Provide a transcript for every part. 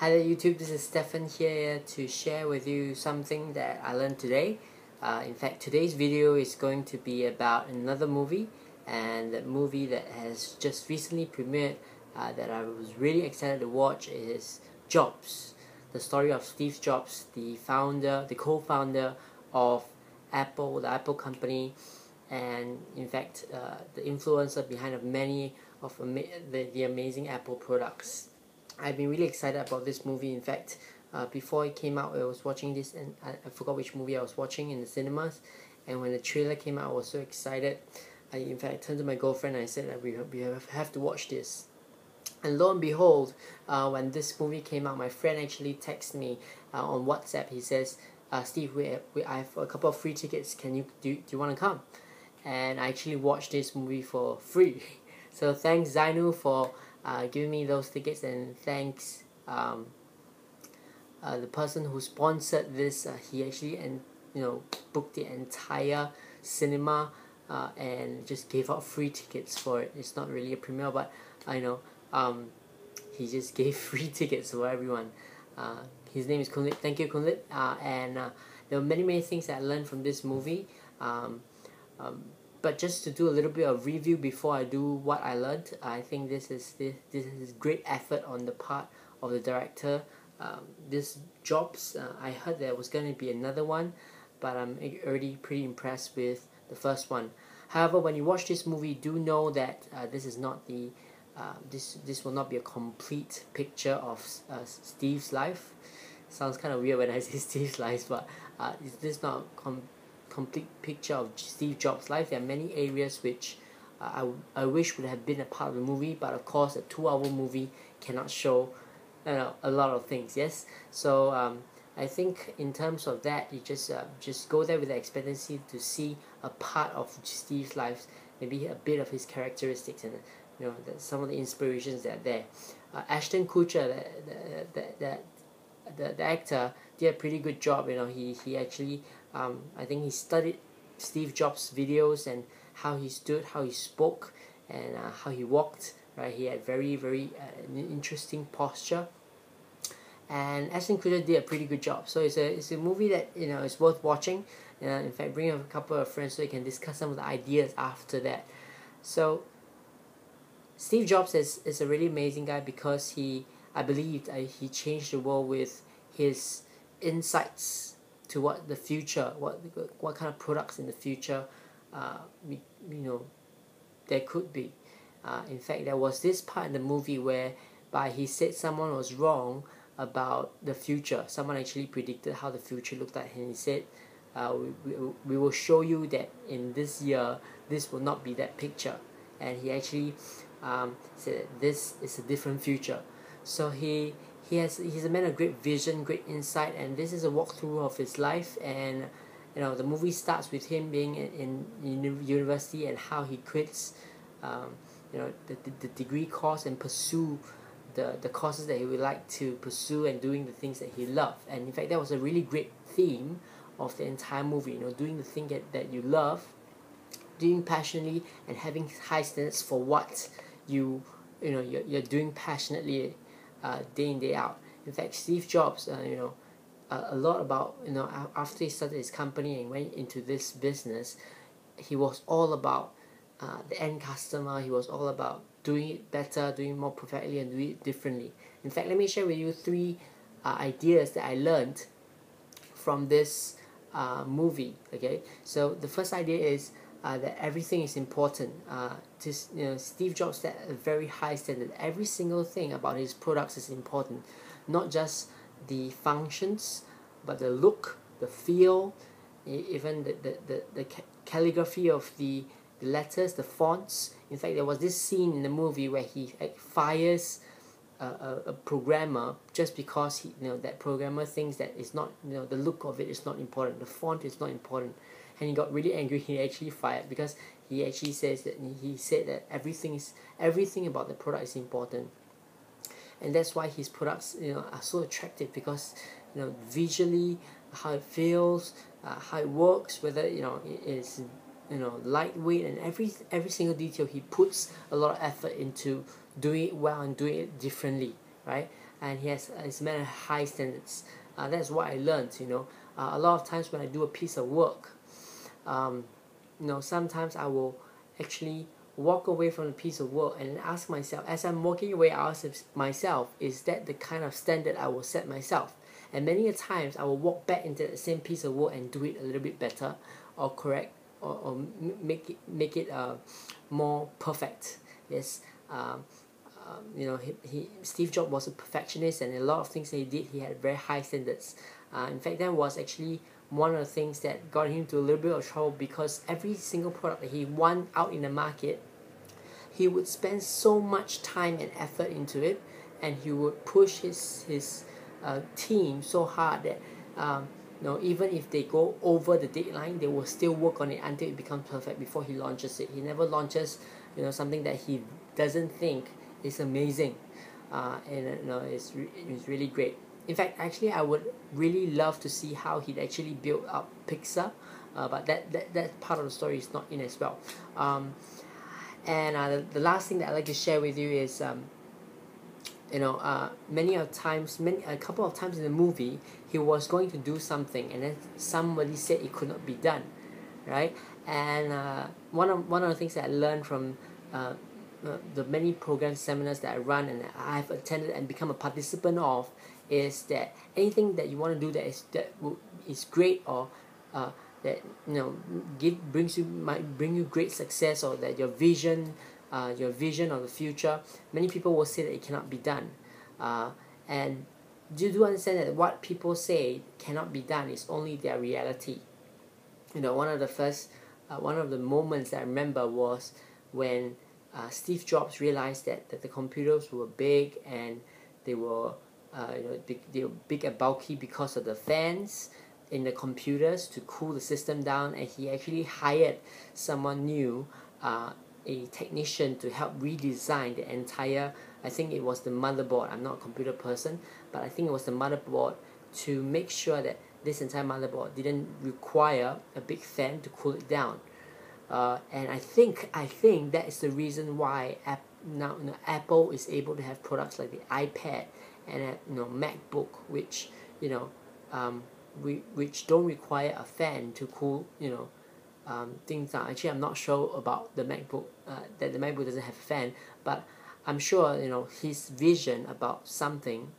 Hi there YouTube, this is Stefan here to share with you something that I learned today. In fact, today's video is going to be about another movie, and the movie that has just recently premiered that I was really excited to watch is Jobs. The story of Steve Jobs, the co-founder of Apple, the Apple company, and in fact the influencer behind many of the amazing Apple products. I've been really excited about this movie. In fact, before it came out, I was watching this, and I forgot which movie I was watching in the cinemas. And when the trailer came out, I was so excited. In fact, I turned to my girlfriend and I said that we have to watch this. And lo and behold, when this movie came out, my friend actually texted me on WhatsApp. He says, "Steve, I have a couple of free tickets. Do you want to come?" And I actually watched this movie for free. So thanks Zainu for giving me those tickets, and thanks the person who sponsored this. He actually booked the entire cinema and just gave out free tickets for it. It's not really a premiere, but I know he just gave free tickets for everyone. His name is Kunlip. Thank you, Kunlip. And there were many things that I learned from this movie. But just to do a little bit of review before I do what I learned, I think this is great effort on the part of the director. This Jobs, I heard there was going to be another one, but I'm already pretty impressed with the first one. However, when you watch this movie, do know that this is not the this will not be a complete picture of Steve's life. Sounds kind of weird when I say Steve's life, but this is not complete picture of Steve Jobs' life. There are many areas which I wish would have been a part of the movie, but of course a 2-hour movie cannot show a lot of things. Yes, so I think in terms of that, you just go there with the expectancy to see a part of Steve's life, maybe a bit of his characteristics, and some of the inspirations that are there. Ashton Kutcher, the actor, did a pretty good job. He actually I think he studied Steve Jobs' videos and how he stood, how he spoke, and how he walked. Right, he had very interesting posture, and Ashton Kutcher did a pretty good job. So it's a movie that is worth watching. In fact, bring a couple of friends so you can discuss some of the ideas after that. So Steve Jobs is a really amazing guy because I believe he changed the world with his insights to what the future, what kind of products in the future, there could be. In fact, there was this part in the movie whereby he said someone was wrong about the future. Someone actually predicted how the future looked like, and he said, we will show you that in this year, this will not be that picture. And he actually said that this is a different future. So he's a man of great vision, great insight, and this is a walkthrough of his life. And the movie starts with him being in university and how he quits the degree course and pursue the courses that he would like to pursue, and doing the things that he loved. And in fact, that was a really great theme of the entire movie. Doing the thing that you love, doing passionately, and having high standards for what you're doing passionately day in day out. In fact, Steve Jobs, a lot about after he started his company and went into this business, he was all about the end customer. He was all about doing it better, doing it more perfectly, and doing it differently. In fact, let me share with you 3 ideas that I learned from this movie. Okay, so the first idea is that everything is important. Steve Jobs set a very high standard. Every single thing about his products is important, not just the functions, but the look, the feel, even the calligraphy of the letters, the fonts. In fact, there was this scene in the movie where he fires a programmer just because that programmer thinks that it's not, the look of it is not important, the font is not important, and he got really angry. He actually fired because he actually said that everything about the product is important. And that's why his products are so attractive, because visually, how it feels, how it works, whether it is lightweight, and every single detail he puts a lot of effort into doing it well and doing it differently, right? and he's met at high standards. That's what I learned. A lot of times when I do a piece of work, sometimes I will actually walk away from a piece of work and ask myself, as I'm walking away, I ask myself, is that the kind of standard I will set myself? And many a times I will walk back into the same piece of work and do it a little bit better, or correct, or make it more perfect. Yes. Steve Jobs was a perfectionist, and a lot of things that he did, he had very high standards. In fact, that was actually one of the things that got him into a little bit of trouble, because every single product that he won out in the market, he would spend so much time and effort into it, and he would push his team so hard that even if they go over the deadline, they will still work on it until it becomes perfect before he launches it. He never launches something that he doesn't think is amazing, and it's really great. In fact, actually, I would really love to see how he'd actually built up Pixar, but that part of the story is not in as well. And the last thing that I'd like to share with you is, a couple of times in the movie, he was going to do something, and then somebody said it could not be done, right? And one of the things that I learned from the many programs, seminars that I run and I've attended and become a participant of, is that anything that you want to do that is great, or that might bring you great success, or that your vision of the future, many people will say that it cannot be done, and you do understand that what people say cannot be done is only their reality. One of the moments that I remember was when Steve Jobs realized that the computers were big, and they were they were big and bulky because of the fans in the computers to cool the system down, and he actually hired someone new, a technician, to help redesign the entire, I think it was the motherboard, I'm not a computer person, but I think it was the motherboard, to make sure that this entire motherboard didn't require a big fan to cool it down. And I think that is the reason why Apple is able to have products like the iPad and MacBook, which which don't require a fan to cool things down. Actually, I'm not sure about the MacBook, that the MacBook doesn't have a fan, but I'm sure his vision about something.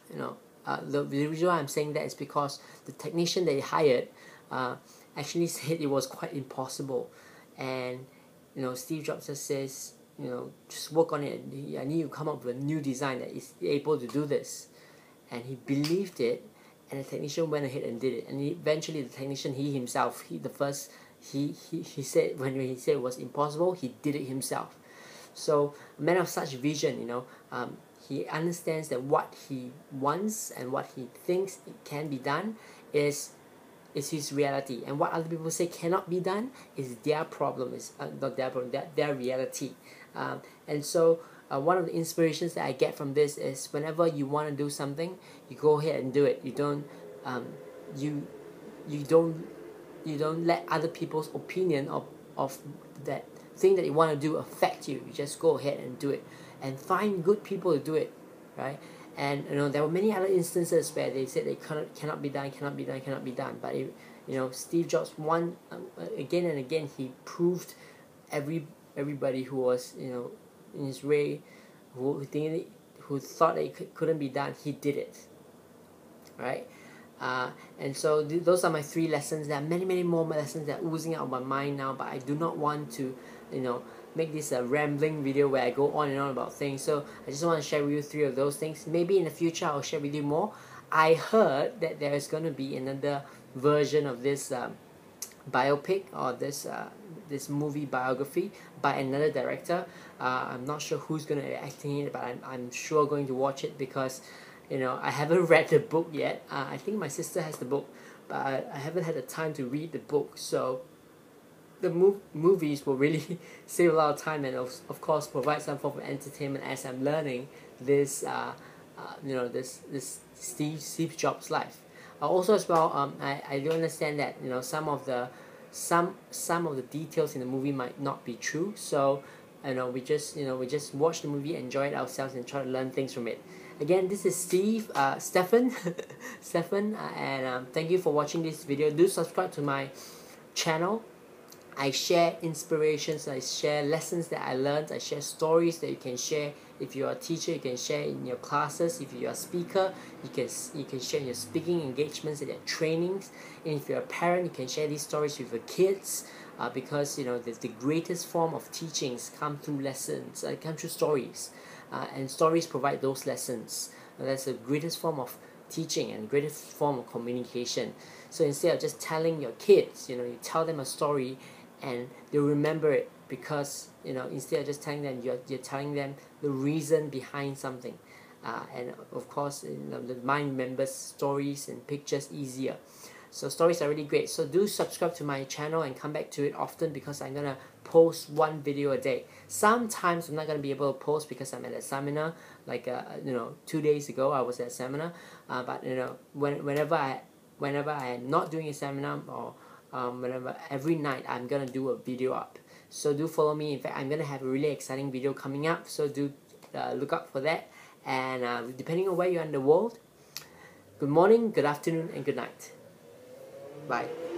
The reason why I'm saying that is because the technician that he hired actually said it was quite impossible, and Steve Jobs just says, just work on it. I need to come up with a new design that is able to do this, and he believed it, and the technician went ahead and did it. And eventually, the technician, he said, when he said it was impossible, he did it himself. So a man of such vision, he understands that what he wants and what he thinks it can be done is his reality, and what other people say cannot be done is their problem, is not their problem, their reality. And so one of the inspirations that I get from this is, whenever you want to do something, you go ahead and do it. You don't let other people's opinion of that thing that you want to do affect you. You just go ahead and do it, and find good people to do it, right? And there were many other instances where they said they cannot be done. But Steve Jobs again and again, he proved everybody who was in his way, who thought that it couldn't be done, he did it, right? And so those are my 3 lessons. There are many more lessons that are oozing out of my mind now, but I do not want to make this a rambling video where I go on and on about things. So I just want to share with you 3 of those things. Maybe in the future I'll share with you more. I heard that there is going to be another version of this biopic, or this movie biography by another director. I'm not sure who's going to be acting in it, but I'm sure going to watch it, because I haven't read the book yet. I think my sister has the book, but I haven't had the time to read the book. So the movies will really save a lot of time, and of course provide some form of entertainment as I'm learning this this Steve Jobs life. Also as well, I do understand that some of the details in the movie might not be true. So we just watch the movie, enjoy it ourselves, and try to learn things from it. Again, this is Stefan, and thank you for watching this video. Do subscribe to my channel. I share inspirations, I share lessons that I learned, I share stories that you can share. If you're a teacher, you can share in your classes. If you're a speaker, you can share in your speaking engagements and your trainings. And if you're a parent, you can share these stories with your kids, because the greatest form of teachings come through lessons, come through stories, and stories provide those lessons. That's the greatest form of teaching and greatest form of communication. So instead of just telling your kids, you tell them a story and they'll remember it, because instead of just telling them, you're telling them the reason behind something, and of course the mind remembers stories and pictures easier. So stories are really great. So do subscribe to my channel and come back to it often, because I'm gonna post one video a day. Sometimes I'm not gonna be able to post because I'm at a seminar. Like 2 days ago I was at a seminar, but whenever I am not doing a seminar, or whenever, every night I'm gonna do a video up. So do follow me. In fact, I'm gonna have a really exciting video coming up, so do look out for that. And depending on where you're in the world, good morning, good afternoon, and good night. Bye.